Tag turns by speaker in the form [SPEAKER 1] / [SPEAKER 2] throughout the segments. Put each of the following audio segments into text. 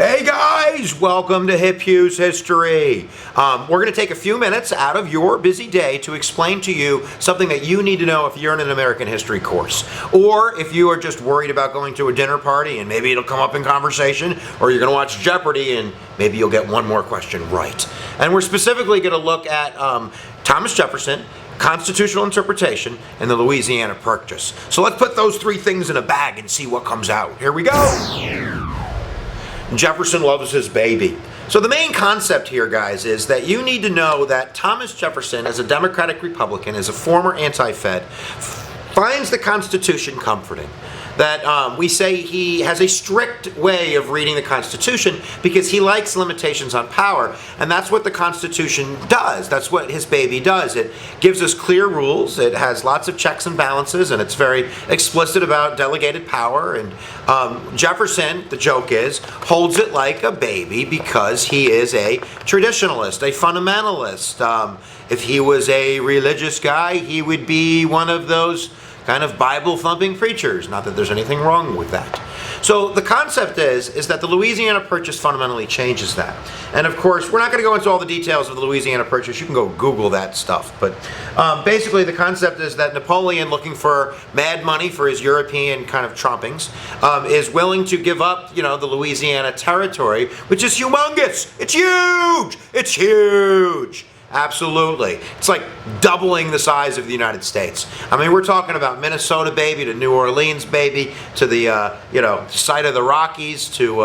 [SPEAKER 1] Hey guys, welcome to HipHughes History. We're going to take a few minutes out of your busy day to explain to you something that you need to know if you're in an American history course. Or if you are just worried about going to a dinner party and maybe it'll come up in conversation, or you're going to watch Jeopardy and maybe you'll get one more question right. And we're specifically going to look at Thomas Jefferson, constitutional interpretation, and the Louisiana Purchase. So let's put those three things in a bag and see what comes out. Here we go. Jefferson loves his baby. So the main concept here, guys, is that you need to know that Thomas Jefferson, as a Democratic Republican, as a former anti-Fed, finds the Constitution comforting. That we say he has a strict way of reading the Constitution because he likes limitations on power, and that's what the Constitution does. That's what his baby does. It gives us clear rules, it has lots of checks and balances, and it's very explicit about delegated power. And Jefferson, the joke is, holds it like a baby because he is a traditionalist, a fundamentalist. If he was a religious guy, he would be one of those kind of Bible-thumping preachers. Not that there's anything wrong with that. So the concept is that the Louisiana Purchase fundamentally changes that. And of course, we're not going to go into all the details of the Louisiana Purchase. You can go Google that stuff. But basically the concept is that Napoleon, looking for mad money for his European kind of trumpings, is willing to give up, the Louisiana territory, which is humongous. It's huge! It's huge! Absolutely. It's like doubling the size of the United States. I mean, we're talking about Minnesota, baby, to New Orleans, baby, to the, site of the Rockies, to,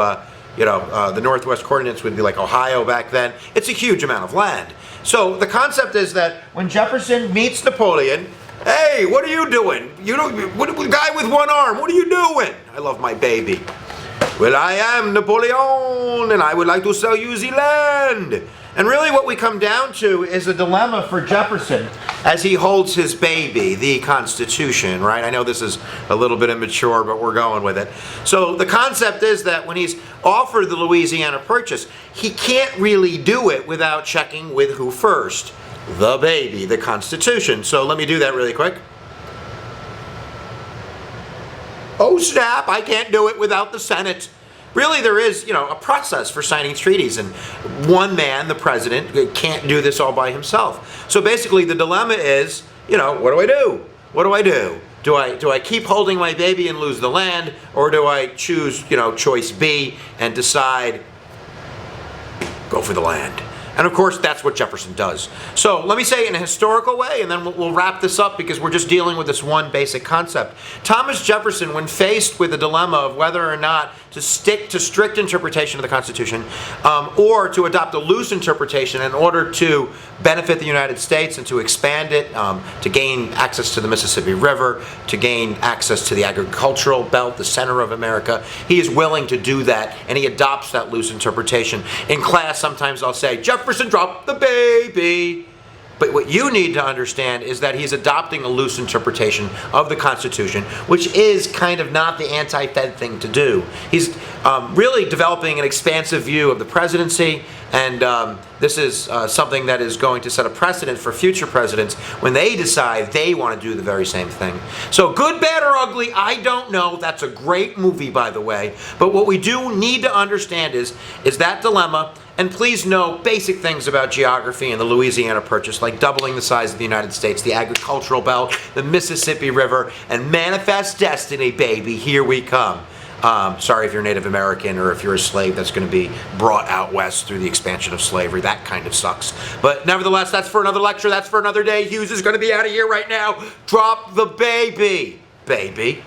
[SPEAKER 1] the Northwest Coordinates would be like Ohio back then. It's a huge amount of land. So the concept is that when Jefferson meets Napoleon, hey, what are you doing? Guy with one arm, what are you doing? I love my baby. Well, I am Napoleon, and I would like to sell you the land. And really what we come down to is a dilemma for Jefferson as he holds his baby, the Constitution, right? I know this is a little bit immature, but we're going with it. So the concept is that when he's offered the Louisiana Purchase, he can't really do it without checking with who first? The baby, the Constitution. So let me do that really quick. Oh snap, I can't do it without the Senate. Really, there is, a process for signing treaties, and one man, the president, can't do this all by himself. So basically, the dilemma is, what do I do? What do I do? Do I keep holding my baby and lose the land, or do I choose, choice B and decide, go for the land? And of course, that's what Jefferson does. So let me say it in a historical way, and then we'll wrap this up because we're just dealing with this one basic concept. Thomas Jefferson, when faced with the dilemma of whether or not to stick to strict interpretation of the Constitution or to adopt a loose interpretation in order to benefit the United States and to expand it, to gain access to the Mississippi River, to gain access to the agricultural belt, the center of America, he is willing to do that, and he adopts that loose interpretation. In class, sometimes I'll say, Jefferson dropped the baby. But what you need to understand is that he's adopting a loose interpretation of the Constitution, which is kind of not the anti-Fed thing to do. He's really developing an expansive view of the presidency, and this is something that is going to set a precedent for future presidents when they decide they want to do the very same thing. So good, bad, or ugly, I don't know. That's a great movie, by the way. But what we do need to understand is that dilemma. And please know basic things about geography and the Louisiana Purchase, like doubling the size of the United States, the agricultural belt, the Mississippi River, and manifest destiny, baby, here we come. Sorry if you're Native American or if you're a slave that's going to be brought out west through the expansion of slavery. That kind of sucks. But nevertheless, that's for another lecture. That's for another day. Hughes is going to be out of here right now. Drop the baby, baby.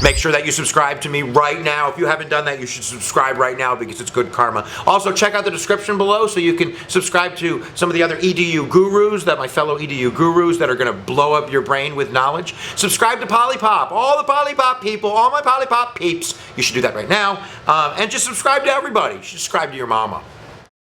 [SPEAKER 1] Make sure that you subscribe to me right now. If you haven't done that, you should subscribe right now because it's good karma. Also, check out the description below so you can subscribe to some of the other EDU gurus, my fellow EDU gurus that are going to blow up your brain with knowledge. Subscribe to Polypop, all the Polypop people, all my Polypop peeps. You should do that right now. And just subscribe to everybody. You should subscribe to your mama.